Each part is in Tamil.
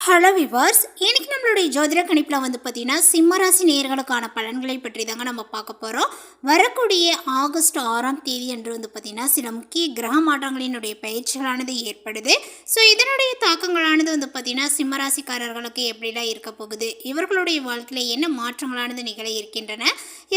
ஹலோ விவர்ஸ், இன்னைக்கு நம்மளுடைய ஜோதிட கணிப்பில் பார்த்தீங்கன்னா சிம்மராசி நேயர்களுக்கான பலன்களை பற்றி தாங்க நம்ம பார்க்க போகிறோம். வரக்கூடிய ஆகஸ்ட் 6ஆம் தேதி அன்று பார்த்தீங்கன்னா சில முக்கிய கிரக மாற்றங்களினுடைய பயிற்சிகளானது ஏற்படுது. ஸோ இதனுடைய தாக்கங்களானது பார்த்தீங்கன்னா சிம்மராசிக்காரர்களுக்கு எப்படிலாம் இருக்க போகுது, இவர்களுடைய வாழ்க்கையில் என்ன மாற்றங்களானது நிகழ இருக்கின்றன,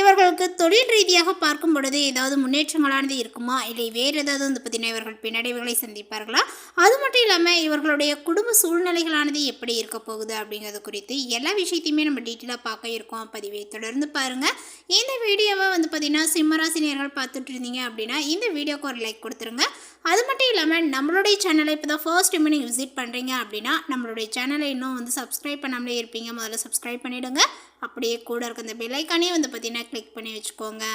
இவர்களுக்கு தொழில் ரீதியாக பார்க்கும் பொழுது ஏதாவது முன்னேற்றங்களானது இருக்குமா, இல்லை வேறு ஏதாவது பார்த்தீங்கன்னா இவர்கள் பின்னடைவுகளை சந்திப்பார்களா, அது மட்டும் இல்லாமல் இவர்களுடைய குடும்ப சூழ்நிலைகளானது எப்படி இருக்க போகுது அப்படிங்கிறது குறித்து எல்லா விஷயத்தையுமே நம்ம டீட்டெயிலாக பார்க்க இருக்கோம். பதிவை தொடர்ந்து பாருங்கள். இந்த வீடியோவை பார்த்தீங்கன்னா சிம்மராசினியர்கள் பார்த்துட்டு இருந்தீங்க அப்படின்னா இந்த வீடியோக்கு ஒரு லைக் கொடுத்துருங்க. அது மட்டும் இல்லாமல் நம்மளுடைய சேனலை இப்போ தான் ஃபர்ஸ்ட் டைம் நீங்கள் விசிட் பண்ணுறீங்க அப்படின்னா நம்மளுடைய சேனலை இன்னும் சப்ஸ்கிரைப் பண்ணாமலே இருப்பீங்க, முதல்ல சப்ஸ்கிரைப் பண்ணிவிடுங்க. அப்படியே கூட இருக்க இந்த பெல்லைக்கானே பார்த்தீங்கன்னா கிளிக் பண்ணி வச்சுக்கோங்க.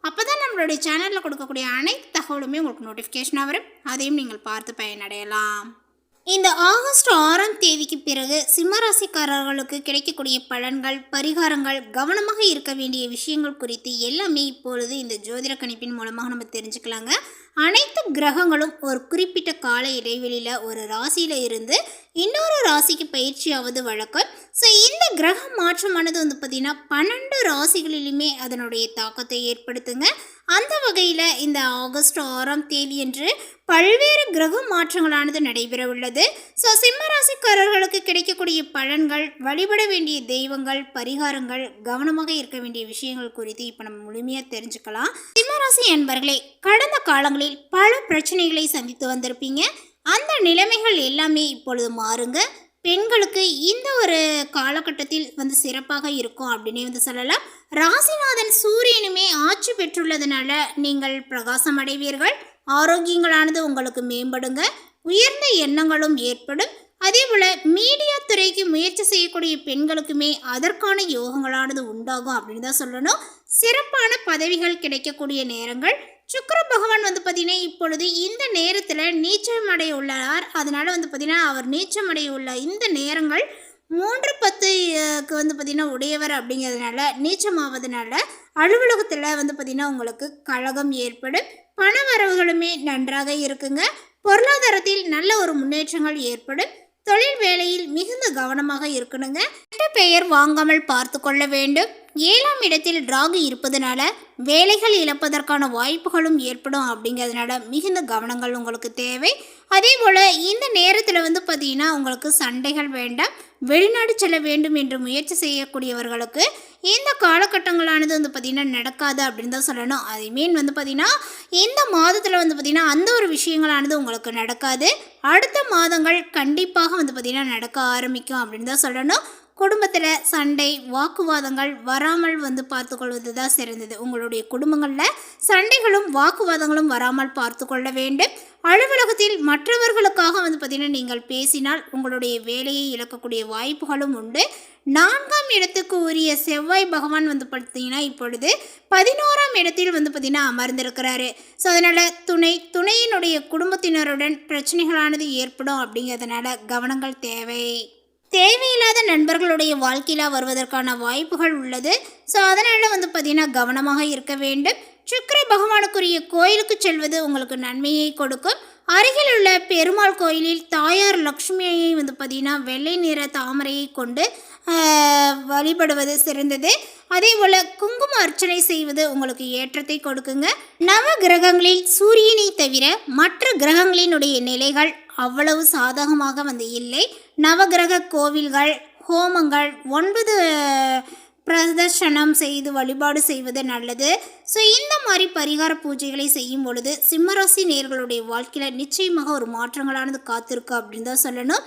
அப்போ தான் நம்மளுடைய சேனலில் கொடுக்கக்கூடிய அனைத்து தகவலுமே உங்களுக்கு நோட்டிஃபிகேஷனாக வரும், அதையும் நீங்கள் பார்த்து பயனடையலாம். இந்த ஆகஸ்ட் 6ஆம் தேதிக்கு பிறகு சிம்மராசிக்காரர்களுக்கு கிடைக்கக்கூடிய பலன்கள், பரிகாரங்கள், கவனமாக இருக்க வேண்டிய விஷயங்கள் குறித்து எல்லாமே இப்பொழுது இந்த ஜோதிட கணிப்பின் மூலமாக நம்ம தெரிஞ்சுக்கலாங்க. அனைத்து கிரகங்களும் ஒரு குறிப்பிட்ட கால இடைவெளியில் ஒரு ராசியில் இருந்து இன்னொரு ராசிக்கு பயிற்சியாவது வழக்கம். ஸோ இந்த கிரக மாற்றமானது பார்த்திங்கன்னா 12 ராசிகளிலுமே அதனுடைய தாக்கத்தை ஏற்படுத்துங்க. அந்த வகையில் இந்த ஆகஸ்ட் 6ஆம் தேதி அன்று பல்வேறு கிரக மாற்றங்களானது நடைபெற உள்ளது. ஸோ சிம்மராசிக்காரர்களுக்கு கிடைக்கக்கூடிய பலன்கள், வழிபட வேண்டிய தெய்வங்கள், பரிகாரங்கள், கவனமாக இருக்க வேண்டிய விஷயங்கள் குறித்து இப்போ நம்ம முழுமையாக தெரிஞ்சுக்கலாம். சிம்மராசி என்பர்களே, கடந்த காலங்களில் பல பிரச்சனைகளை சந்தித்து வந்திருப்பீங்க. அந்த நிலைமைகள் எல்லாமே இப்பொழுது மாறுங்க. பெண்களுக்கு இந்த ஒரு காலகட்டத்தில் சிறப்பாக இருக்கும் அப்படின்னு சொல்லலாம். ராசிநாதன் சூரியனுமே ஆட்சி பெற்றுள்ளதுனால நீங்கள் பிரகாசம் அடைவீர்கள். ஆரோக்கியங்களானது உங்களுக்கு மேம்படுங்க. உயர்ந்த எண்ணங்களும் ஏற்படும். அதே போல் மீடியா துறைக்கு முயற்சி செய்யக்கூடிய பெண்களுக்குமே அதற்கான யோகங்களானது உண்டாகும் அப்படின்னு தான் சொல்லணும். சிறப்பான பதவிகள் கிடைக்கக்கூடிய நேரங்கள். சுக்கிர பகவான் பார்த்தீங்கன்னா இப்பொழுது இந்த நேரத்தில் நீச்சமடைய உள்ளார். அதனால் பார்த்தீங்கன்னா அவர் நீச்சமடைய உள்ள இந்த நேரங்கள் 3-10க்கு பார்த்தீங்கன்னா உடையவர் அப்படிங்கிறதுனால நீச்சமாவதுனால அலுவலகத்தில் பார்த்தீங்கன்னா உங்களுக்கு கழகம் ஏற்படும். பண வரவுகளுமே நன்றாக இருக்குங்க. பொருளாதாரத்தில் நல்ல ஒரு முன்னேற்றங்கள் ஏற்படும். தொழில் வேலையில் மிகுந்த கவனமாக இருக்கணுங்க. பெயர் வாங்காமல் பார்த்து கொள்ள வேண்டும். 7ஆம் இடத்தில் ராகு இருப்பதனால வேலைகள் இழப்பதற்கான வாய்ப்புகளும் ஏற்படும். அப்படிங்கிறதுனால மிகுந்த கவனங்கள் உங்களுக்கு தேவை. அதே போல் இந்த நேரத்தில் பார்த்தீங்கன்னா உங்களுக்கு சண்டைகள் வேண்டாம். வெளிநாடு செல்ல வேண்டும் என்று முயற்சி செய்யக்கூடியவர்களுக்கு இந்த காலகட்டங்களானது பார்த்திங்கன்னா நடக்காது அப்படின்னு தான் சொல்லணும். அதுமீன் பார்த்திங்கன்னா இந்த மாதத்தில் பார்த்திங்கன்னா அந்த ஒரு விஷயங்களானது உங்களுக்கு நடக்காது. அடுத்த மாதங்கள் கண்டிப்பாக பார்த்திங்கன்னா நடக்க ஆரம்பிக்கும் அப்படின்னு தான் சொல்லணும். குடும்பத்தில் சண்டை, வாக்குவாதங்கள் வராமல் பார்த்துக்கொள்வது தான் சிறந்தது. உங்களுடைய குடும்பங்களில் சண்டைகளும் வாக்குவாதங்களும் வராமல் பார்த்து கொள்ள வேண்டும். அலுவலகத்தில் மற்றவர்களுக்காக பார்த்திங்கன்னா நீங்கள் பேசினால் உங்களுடைய வேலையை இழக்கக்கூடிய வாய்ப்புகளும் உண்டு. 4ஆம் இடத்துக்கு உரிய செவ்வாய் பகவான் பார்த்திங்கன்னா இப்பொழுது 11ஆம் இடத்தில் பார்த்திங்கன்னா அமர்ந்திருக்கிறாரு. ஸோ அதனால் துணையினுடைய குடும்பத்தினருடன் பிரச்சனைகளானது ஏற்படும். அப்படிங்கிறதுனால கவனங்கள் தேவை. தேவையில்லாத நண்பர்களுடைய வாழ்க்கையில் வருவதற்கான வாய்ப்புகள் உள்ளது. ஸோ அதனால் பார்த்திங்கன்னா கவனமாக இருக்க வேண்டும். சுக்கிர பகவானுக்குரிய கோயிலுக்கு செல்வது உங்களுக்கு நன்மையை கொடுக்கும். அருகில் உள்ள பெருமாள் கோயிலில் தாயார் லக்ஷ்மியை பார்த்திங்கன்னா வெள்ளை நிற தாமரையை கொண்டு வழிபடுவது சிறந்தது. அதே போல் குங்கும அர்ச்சனை செய்வது உங்களுக்கு ஏற்றத்தை கொடுக்குங்க. நவ கிரகங்களில் சூரியனை தவிர மற்ற கிரகங்களினுடைய நிலைகள் அவ்வளவு சாதகமாக இல்லை. நவகிரக கோவில்கள், ஹோமங்கள், 9 பிரதர்ஷனம் செய்து வழிபாடு செய்வது நல்லது. ஸோ இந்த மாதிரி பரிகார பூஜைகளை செய்யும் பொழுது சிம்மராசி நேயர்களுடைய வாழ்க்கையில் நிச்சயமாக ஒரு மாற்றங்களானது காத்திருக்கு அப்படின்னு தான் சொல்லணும்.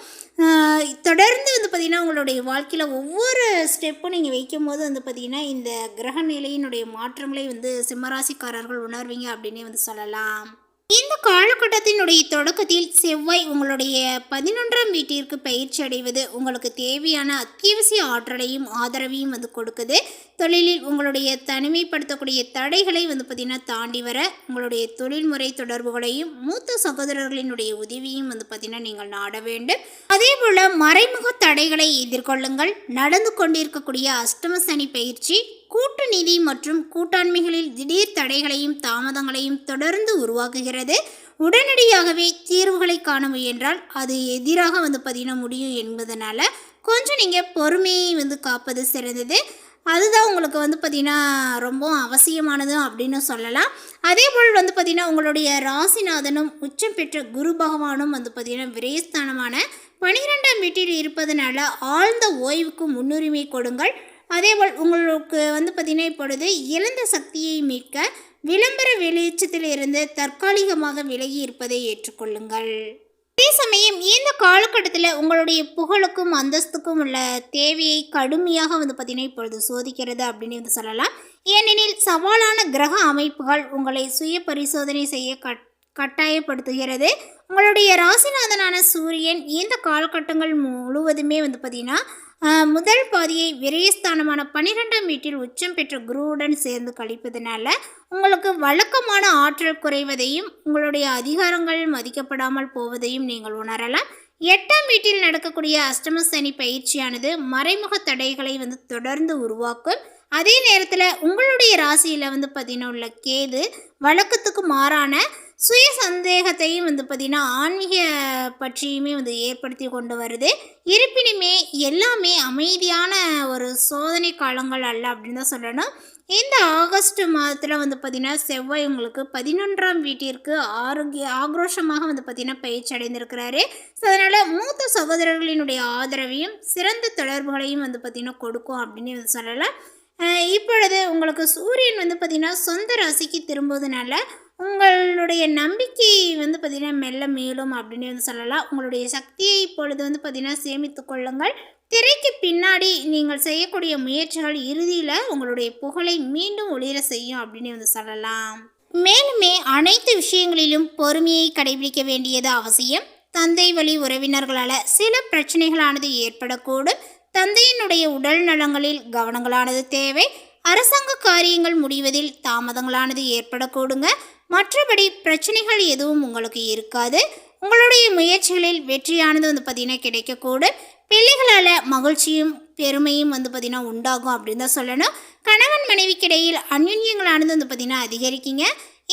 தொடர்ந்து பார்த்திங்கன்னா உங்களுடைய வாழ்க்கையில் ஒவ்வொரு ஸ்டெப்பும் நீங்கள் வைக்கும் போது பார்த்திங்கன்னா இந்த கிரக நிலையினுடைய மாற்றங்களை சிம்மராசிக்காரர்கள் உணர்வீங்க அப்படின்னே சொல்லலாம். இந்த காலகட்டத்தினுடைய தொடக்கத்தில் செவ்வாய் உங்களுடைய 11ஆம் வீட்டிற்கு பயிற்சி அடைவது உங்களுக்கு தேவையான அத்தியாவசிய ஆற்றலையும் ஆதரவையும் கொடுக்குது. தொழிலில் உங்களுடைய தனிமைப்படுத்தக்கூடிய தடைகளை பார்த்திங்கன்னா தாண்டி வர உங்களுடைய தொழில்முறை தொடர்புகளையும் மூத்த சகோதரர்களினுடைய உதவியும் பார்த்திங்கன்னா நீங்கள் நாட வேண்டும். அதே போல் மறைமுக தடைகளை எதிர்கொள்ளுங்கள். நடந்து கொண்டிருக்கக்கூடிய அஷ்டம சனி பயிற்சி கூட்டு நிதி மற்றும் கூட்டாண்மைகளில் திடீர் தடைகளையும் தாமதங்களையும் தொடர்ந்து உருவாக்குகிறது. உடனடியாகவே தீர்வுகளை காண முயன்றால் அது எதிராக பார்த்திங்கன்னா முடியும் என்பதனால கொஞ்சம் நீங்கள் பொறுமையை காப்பது சிறந்தது. அதுதான் உங்களுக்கு பார்த்திங்கன்னா ரொம்ப அவசியமானது அப்படின்னு சொல்லலாம். அதே போல் பார்த்திங்கன்னா உங்களுடைய ராசிநாதனும் உச்சம் பெற்ற குரு பகவானும் பார்த்திங்கன்னா விரயஸ்தானமான 12ஆம் வீட்டில் இருப்பதனால ஆழ்ந்த ஓய்வுக்கு முன்னுரிமை கொடுங்கள். அதேபோல் உங்களுக்கு பார்த்திங்கன்னா இப்பொழுது இழந்த சக்தியை மீட்க விளம்பர வெளிச்சத்தில் இருந்து தற்காலிகமாக விலகி இருப்பதை ஏற்றுக்கொள்ளுங்கள். அதே சமயம் இந்த காலகட்டத்தில் உங்களுடைய புகழுக்கும் அந்தஸ்துக்கும் உள்ள தேவையை கடுமையாக பார்த்திங்கன்னா இப்பொழுது சோதிக்கிறது அப்படின்னு சொல்லலாம். ஏனெனில் சவாலான கிரக அமைப்புகள் உங்களை சுய பரிசோதனை செய்ய கட்டாயப்படுத்துகிறது. உங்களுடைய ராசிநாதனான சூரியன் இந்த காலகட்டங்கள் முழுவதுமே பார்த்திங்கன்னா முதல் பாதியை விரயஸ்தானமான 12ஆம் வீட்டில் உச்சம் பெற்ற குருவுடன் சேர்ந்து கழிப்பதனால உங்களுக்கு வழக்கமான ஆற்றல் குறைவதையும் உங்களுடைய அதிகாரங்கள் மதிக்கப்படாமல் போவதையும் நீங்கள் உணரலாம். 8ஆம் வீட்டில் நடக்கக்கூடிய அஷ்டம சனி பயிற்சியானது மறைமுக தடைகளை தொடர்ந்து உருவாக்கும். அதே நேரத்தில் உங்களுடைய ராசியில் பார்த்திங்கன்னா உள்ள கேது வழக்கத்துக்கு மாறான சுய சந்தேகத்தையும் பார்த்திங்கன்னா ஆன்மீக பற்றியுமே ஏற்படுத்தி கொண்டு வருது. இருப்பினுமே எல்லாமே அமைதியான ஒரு சோதனை காலங்கள் அல்ல அப்படின்னு தான் சொல்லணும். இந்த ஆகஸ்ட் மாதத்தில் பார்த்திங்கன்னா செவ்வாய் உங்களுக்கு 11ஆம் வீட்டிற்கு ஆக்ரோஷமாக பார்த்திங்கன்னா பயிற்சி அடைந்திருக்கிறாரு. ஸோ அதனால் மூத்த சகோதரர்களினுடைய ஆதரவையும் சிறந்த தொடர்புகளையும் பார்த்திங்கன்னா கொடுக்கும் அப்படின்னு சொல்லலாம். இப்பொழுது உங்களுக்கு சூரியன் பார்த்திங்கன்னா சொந்த ராசிக்கு திரும்புவதனால உங்களுடைய நம்பிக்கை பார்த்திங்கன்னா மெல்ல மேலும் அப்படின்னு சொல்லலாம். உங்களுடைய சக்தியை இப்பொழுது பார்த்திங்கன்னா சேமித்து கொள்ளுங்கள். திரைக்கு பின்னாடி நீங்கள் செய்யக்கூடிய முயற்சிகள் இறுதியில் உங்களுடைய புகழை மீண்டும் ஒளிர செய்யும் அப்படின்னு சொல்லலாம். மேலுமே அனைத்து விஷயங்களிலும் பொறுமையை கடைபிடிக்க வேண்டியது அவசியம். தந்தை வழி உறவினர்களால் சில பிரச்சனைகளானது ஏற்படக்கூடும். தந்தையினுடைய உடல் நலங்களில் கவனங்களானது தேவை. அரசாங்க காரியங்கள் முடிவதில் தாமதங்களானது ஏற்படக்கூடுங்க. மற்றபடி பிரச்சனைகள் எதுவும் உங்களுக்கு இருக்காது. உங்களுடைய முயற்சிகளில் வெற்றியானது பார்த்திங்கன்னா கிடைக்கக்கூடும். பிள்ளைகளால் மகிழ்ச்சியும் பெருமையும் பார்த்திங்கன்னா உண்டாகும் அப்படின்னு தான் சொல்லணும். கணவன் மனைவிக்கிடையில் அந்யுன்யங்களானது பார்த்திங்கன்னா அதிகரிக்குங்க.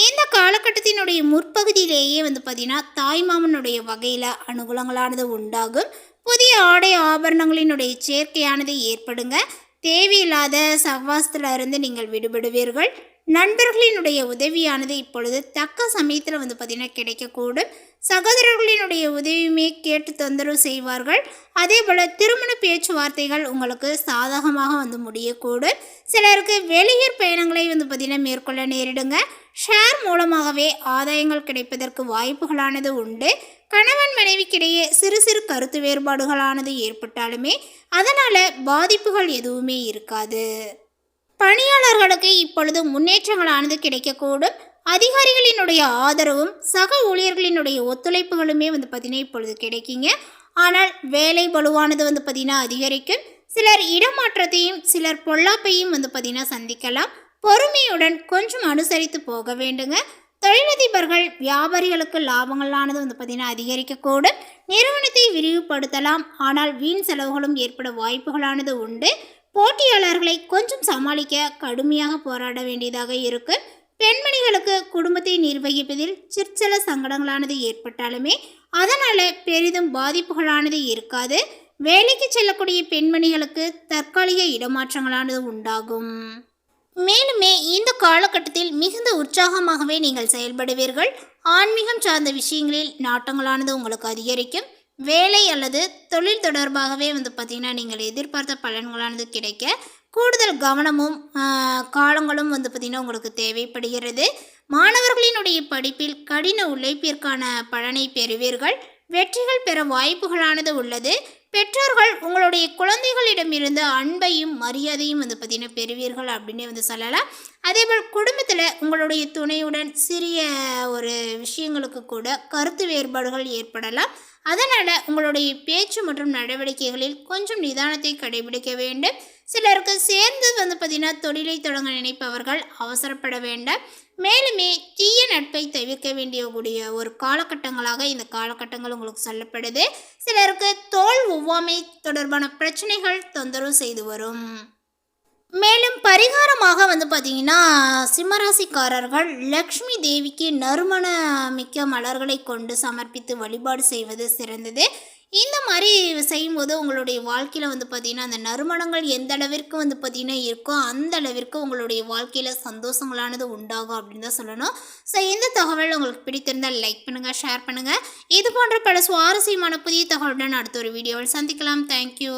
இந்த காலகட்டத்தினுடைய முற்பகுதியிலேயே பார்த்திங்கன்னா தாய்மாமனுடைய வகையில் அனுகூலங்களானது உண்டாகும். புதிய ஆடை ஆபரணங்களினுடைய சேர்க்கையானது ஏற்படுங்க. தேவையில்லாத சகவாசத்தில் இருந்து நீங்கள் விடுபடுவீர்கள். நண்பர்களினுடைய உதவியானது இப்பொழுது தக்க சமயத்தில் பார்த்திங்கன்னா கிடைக்கக்கூடும். சகோதரர்களினுடைய உதவியுமே கேட்டு தொந்தரவு செய்வார்கள். அதே போல் திருமண பேச்சுவார்த்தைகள் உங்களுக்கு சாதகமாக முடியக்கூடும். சிலருக்கு வெளியூர் பயணங்களை பார்த்திங்கன்னா மேற்கொள்ள நேரிடுங்க. ஷேர் மூலமாகவே ஆதாயங்கள் கிடைப்பதற்கு வாய்ப்புகளானது உண்டு. கணவன் மனைவிக்கிடையே சிறு சிறு கருத்து வேறுபாடுகளானது ஏற்பட்டாலுமே அதனால் பாதிப்புகள் எதுவுமே இருக்காது. பணியாளர்களுக்கு இப்பொழுது முன்னேற்றங்களானது கிடைக்கக்கூடும். அதிகாரிகளினுடைய ஆதரவும் சக ஊழியர்களினுடைய ஒத்துழைப்புகளுமே பார்த்திங்கன்னா இப்பொழுது கிடைக்குங்க. ஆனால் வேலை பளுவானது பார்த்திங்கன்னா அதிகரிக்கும். சிலர் இடமாற்றத்தையும் சிலர் பொல்லாப்பையும் பார்த்திங்கன்னா சந்திக்கலாம். பொறுமையுடன் கொஞ்சம் அனுசரித்து போக வேண்டுங்க. தொழிலதிபர்கள் வியாபாரிகளுக்கு லாபங்களானது பார்த்திங்கன்னா அதிகரிக்கக்கூடும். நிறுவனத்தை விரிவுபடுத்தலாம். ஆனால் வீண் செலவுகளும் ஏற்பட வாய்ப்புகளானது உண்டு. போட்டியாளர்களை கொஞ்சம் சமாளிக்க கடுமையாக போராட வேண்டியதாக இருக்கு. பெண்மணிகளுக்கு குடும்பத்தை நிர்வகிப்பதில் சிற்சில சங்கடங்களானது ஏற்பட்டாலுமே அதனால் பெரிதும் பாதிப்புகளானது இருக்காது. வேலைக்கு செல்லக்கூடிய பெண்மணிகளுக்கு தற்காலிக இடமாற்றங்களானது உண்டாகும். மேலுமே இந்த காலகட்டத்தில் மிகுந்த உற்சாகமாகவே நீங்கள் செயல்படுவீர்கள். ஆன்மீகம் சார்ந்த விஷயங்களில் நாட்டங்களானது உங்களுக்கு அதிகரிக்கும். வேலை அல்லது தொழில் தொடர்பாகவே பார்த்திங்கன்னா நீங்கள் எதிர்பார்த்த பலன்களானது கிடைக்க கூடுதல் கவனமும் காலங்களும் பார்த்திங்கன்னா உங்களுக்கு தேவைப்படுகிறது. மாணவர்களினுடைய படிப்பில் கடின உழைப்பிற்கான பலனை பெறுவீர்கள். வெற்றிகள் பெற வாய்ப்புகளானது உள்ளது. பெற்றோர்கள் உங்களுடைய குழந்தைகளிடமிருந்து அன்பையும் மரியாதையும் பார்த்திங்கன்னா பெறுவீர்கள் அப்படின்னு சொல்லலாம். அதேபோல் குடும்பத்தில் உங்களுடைய துணையுடன் சிறிய ஒரு விஷயங்களுக்கு கூட கருத்து வேறுபாடுகள் ஏற்படலாம். அதனால் உங்களுடைய பேச்சு மற்றும் நடவடிக்கைகளில் கொஞ்சம் நிதானத்தை கடைபிடிக்க வேண்டும். சிலருக்கு சேர்ந்து பார்த்திங்கன்னா தொழிலை தொடங்க நினைப்பவர்கள் அவசரப்பட வேண்டாம். மேலுமே தீய நட்பை தவிர்க்க வேண்டிய ஒரு காலகட்டங்களாக இந்த காலகட்டங்கள் உங்களுக்கு சொல்லப்படுது. சிலருக்கு தோல் ஒவ்வாமை தொடர்பான பிரச்சனைகள் தொந்தரவு செய்து வரும். மேலும் பரிகாரமாக வந்து பார்த்தீங்கன்னா சிம்மராசிக்காரர்கள் லக்ஷ்மி தேவிக்கு நறுமண மிக்க மலர்களை கொண்டு சமர்ப்பித்து வழிபாடு செய்வது சிறந்தது. இந்த மாதிரி செய்யும்போது உங்களுடைய வாழ்க்கையில் வந்து பார்த்திங்கன்னா அந்த நறுமணங்கள் எந்த அளவிற்கு வந்து பார்த்திங்கன்னா இருக்கோ அந்த அளவிற்கு உங்களுடைய வாழ்க்கையில் சந்தோஷங்களானது உண்டாகும் அப்படின்னு தான் சொல்லணும். ஸோ இந்த தகவல் உங்களுக்கு பிடித்திருந்தால் லைக் பண்ணுங்கள், ஷேர் பண்ணுங்கள். இது போன்ற பல சுவாரஸ்யமான புதிய தகவலுடன் அடுத்த ஒரு வீடியோவில் சந்திக்கலாம். தேங்க்யூ.